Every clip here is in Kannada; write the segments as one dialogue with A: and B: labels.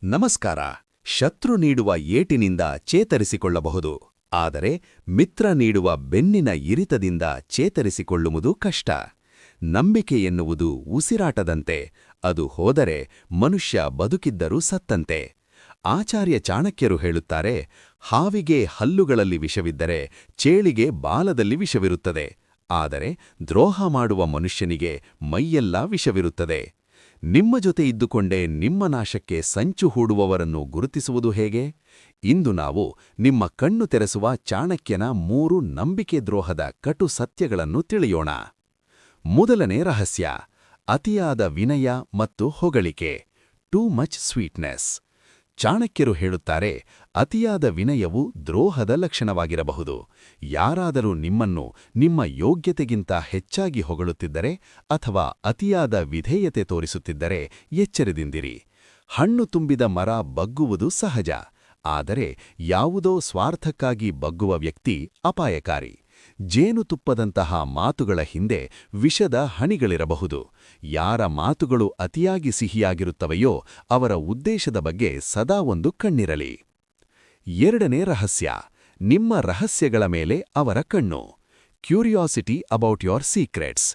A: ನಮಸ್ಕಾರ. ಶತ್ರು ನೀಡುವ ಏಟಿನಿಂದ ಚೇತರಿಸಿಕೊಳ್ಳಬಹುದು, ಆದರೆ ಮಿತ್ರ ನೀಡುವ ಬೆನ್ನಿನ ಇರಿತದಿಂದ ಚೇತರಿಸಿಕೊಳ್ಳುವುದು ಕಷ್ಟ. ನಂಬಿಕೆ ಎನ್ನುವುದು ಉಸಿರಾಟದಂತೆ, ಅದು ಹೋದರೆ ಮನುಷ್ಯ ಬದುಕಿದ್ದರೂ ಸತ್ತಂತೆ. ಆಚಾರ್ಯ ಚಾಣಕ್ಯರು ಹೇಳುತ್ತಾರೆ, ಹಾವಿಗೆ ಹಲ್ಲುಗಳಲ್ಲಿ ವಿಷವಿದ್ದರೆ ಚೇಳಿಗೆ ಬಾಲದಲ್ಲಿ ವಿಷವಿರುತ್ತದೆ, ಆದರೆ ದ್ರೋಹ ಮಾಡುವ ಮನುಷ್ಯನಿಗೆ ಮೈಯೆಲ್ಲ ವಿಷವಿರುತ್ತದೆ. ನಿಮ್ಮ ಜೊತೆ ಇದ್ದುಕೊಂಡೇ ನಿಮ್ಮ ನಾಶಕ್ಕೆ ಸಂಚು ಹೂಡುವವರನ್ನು ಗುರುತಿಸುವುದು ಹೇಗೆ? ಇಂದು ನಾವು ನಿಮ್ಮ ಕಣ್ಣು ತೆರೆಸುವ ಚಾಣಕ್ಯನ 3 ನಂಬಿಕೆ ದ್ರೋಹದ ಕಟು ಸತ್ಯಗಳನ್ನು ತಿಳಿಯೋಣ. ಮೊದಲನೇ ರಹಸ್ಯ: ಅತಿಯಾದ ವಿನಯ ಮತ್ತು ಹೊಗಳಿಕೆ. Too much sweetness. ಚಾಣಕ್ಯರು ಹೇಳುತ್ತಾರೆ, ಅತಿಯಾದ ವಿನಯವು ದ್ರೋಹದ ಲಕ್ಷಣವಾಗಿರಬಹುದು. ಯಾರಾದರೂ ನಿಮ್ಮನ್ನು ನಿಮ್ಮ ಯೋಗ್ಯತೆಗಿಂತ ಹೆಚ್ಚಾಗಿ ಹೊಗಳುತ್ತಿದ್ದರೆ ಅಥವಾ ಅತಿಯಾದ ವಿಧೇಯತೆ ತೋರಿಸುತ್ತಿದ್ದರೆ ಎಚ್ಚರದಿಂದಿರಿ. ಹಣ್ಣು ತುಂಬಿದ ಮರ ಬಗ್ಗುವುದು ಸಹಜ, ಆದರೆ ಯಾವುದೋ ಸ್ವಾರ್ಥಕ್ಕಾಗಿ ಬಗ್ಗುವ ವ್ಯಕ್ತಿ ಅಪಾಯಕಾರಿ. ಜೇನುತುಪ್ಪದಂತಹ ಮಾತುಗಳ ಹಿಂದೆ ವಿಷದ ಹನಿಗಳಿರಬಹುದು. ಯಾರ ಮಾತುಗಳು ಅತಿಯಾಗಿ ಸಿಹಿಯಾಗಿರುತ್ತವೆಯೋ ಅವರ ಉದ್ದೇಶದ ಬಗ್ಗೆ ಸದಾ ಒಂದು ಕಣ್ಣಿರಲಿ. ಎರಡನೇ ರಹಸ್ಯ: ನಿಮ್ಮ ರಹಸ್ಯಗಳ ಮೇಲೆ ಅವರ ಕಣ್ಣು. Curiosity about your secrets.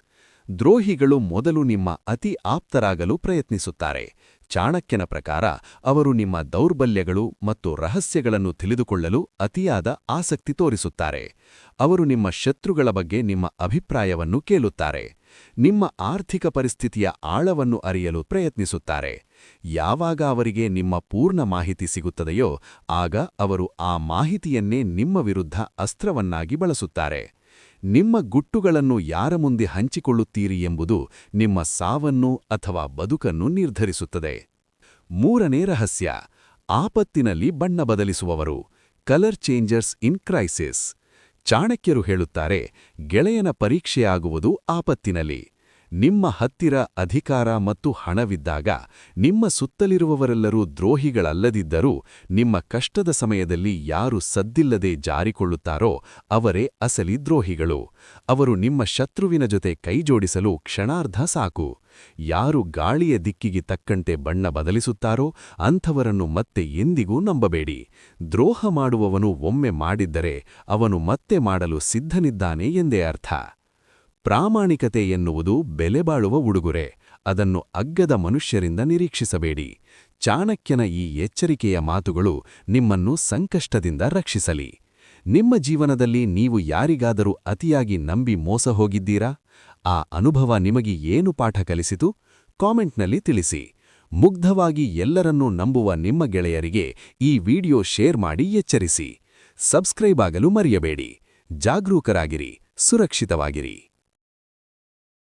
A: ದ್ರೋಹಿಗಳು ಮೊದಲು ನಿಮ್ಮ ಅತಿ ಆಪ್ತರಾಗಲು ಪ್ರಯತ್ನಿಸುತ್ತಾರೆ. ಚಾಣಕ್ಯನ ಪ್ರಕಾರ ಅವರು ನಿಮ್ಮ ದೌರ್ಬಲ್ಯಗಳು ಮತ್ತು ರಹಸ್ಯಗಳನ್ನು ತಿಳಿದುಕೊಳ್ಳಲು ಅತಿಯಾದ ಆಸಕ್ತಿ ತೋರಿಸುತ್ತಾರೆ. ಅವರು ನಿಮ್ಮ ಶತ್ರುಗಳ ಬಗ್ಗೆ ನಿಮ್ಮ ಅಭಿಪ್ರಾಯವನ್ನು ಕೇಳುತ್ತಾರೆ. ನಿಮ್ಮ ಆರ್ಥಿಕ ಪರಿಸ್ಥಿತಿಯ ಆಳವನ್ನು ಅರಿಯಲು ಪ್ರಯತ್ನಿಸುತ್ತಾರೆ. ಯಾವಾಗ ಅವರಿಗೆ ನಿಮ್ಮ ಪೂರ್ಣ ಮಾಹಿತಿ ಸಿಗುತ್ತದೆಯೋ ಆಗ ಅವರು ಆ ಮಾಹಿತಿಯನ್ನೇ ನಿಮ್ಮ ವಿರುದ್ಧ ಅಸ್ತ್ರವನ್ನಾಗಿ ಬಳಸುತ್ತಾರೆ. ನಿಮ್ಮ ಗುಟ್ಟುಗಳನ್ನು ಯಾರ ಮುಂದೆ ಹಂಚಿಕೊಳ್ಳುತ್ತೀರಿ ಎಂಬುದು ನಿಮ್ಮ ಸಾವನ್ನು ಅಥವಾ ಬದುಕನ್ನು ನಿರ್ಧರಿಸುತ್ತದೆ. ಮೂರನೇ ರಹಸ್ಯ: ಆಪತ್ತಿನಲ್ಲಿ ಬಣ್ಣ ಬದಲಿಸುವವರು. ಕಲರ್ ಚೇಂಜರ್ಸ್ ಇನ್ ಕ್ರೈಸಿಸ್. ಚಾಣಕ್ಯರು ಹೇಳುತ್ತಾರೆ, ಗೆಳೆಯನ ಪರೀಕ್ಷೆಯಾಗುವುದು ಆಪತ್ತಿನಲ್ಲಿ. ನಿಮ್ಮ ಹತ್ತಿರ ಅಧಿಕಾರ ಮತ್ತು ಹಣವಿದ್ದಾಗ, ನಿಮ್ಮ ಸುತ್ತಲಿರುವವರೆಲ್ಲರೂ ದ್ರೋಹಿಗಳಲ್ಲದಿದ್ದರೂ, ನಿಮ್ಮ ಕಷ್ಟದ ಸಮಯದಲ್ಲಿ ಯಾರು ಸದ್ದಿಲ್ಲದೆ ಜಾರಿಕೊಳ್ಳುತ್ತಾರೋ ಅವರೇ ಅಸಲಿ ದ್ರೋಹಿಗಳು. ಅವರು ನಿಮ್ಮ ಶತ್ರುವಿನ ಜೊತೆ ಕೈಜೋಡಿಸಲು ಕ್ಷಣಾರ್ಧ ಸಾಕು. ಯಾರು ಗಾಳಿಯ ದಿಕ್ಕಿಗೆ ತಕ್ಕಂತೆ ಬಣ್ಣ ಬದಲಿಸುತ್ತಾರೋ ಅಂಥವರನ್ನು ಮತ್ತೆ ಎಂದಿಗೂ ನಂಬಬೇಡಿ. ದ್ರೋಹ ಮಾಡುವವನು ಒಮ್ಮೆ ಮಾಡಿದ್ದರೆ ಅವನು ಮತ್ತೆ ಮಾಡಲು ಸಿದ್ಧನಿದ್ದಾನೆ ಎಂದೇ ಅರ್ಥ. ಪ್ರಾಮಾಣಿಕತೆ ಎನ್ನುವುದು ಬೆಲೆಬಾಳುವ ಉಡುಗೊರೆ. ಅದನ್ನು ಅಗ್ಗದ ಮನುಷ್ಯರಿಂದ ನಿರೀಕ್ಷಿಸಬೇಡಿ. ಚಾಣಕ್ಯನ ಈ ಎಚ್ಚರಿಕೆಯ ಮಾತುಗಳು ನಿಮ್ಮನ್ನು ಸಂಕಷ್ಟದಿಂದ ರಕ್ಷಿಸಲಿ. ನಿಮ್ಮ ಜೀವನದಲ್ಲಿ ನೀವು ಯಾರಿಗಾದರೂ ಅತಿಯಾಗಿ ನಂಬಿ ಮೋಸ ಹೋಗಿದ್ದೀರಾ? ಆ ಅನುಭವ ನಿಮಗೆ ಏನು ಪಾಠ ಕಲಿಸಿತು? ಕಾಮೆಂಟ್ನಲ್ಲಿ ತಿಳಿಸಿ. ಮುಗ್ಧವಾಗಿ ಎಲ್ಲರನ್ನೂ ನಂಬುವ ನಿಮ್ಮ ಗೆಳೆಯರಿಗೆ ಈ ವಿಡಿಯೋ ಶೇರ್ ಮಾಡಿ ಎಚ್ಚರಿಸಿ. ಸಬ್ಸ್ಕ್ರೈಬ್ ಆಗಲು ಮರೆಯಬೇಡಿ. ಜಾಗರೂಕರಾಗಿರಿ, ಸುರಕ್ಷಿತವಾಗಿರಿ.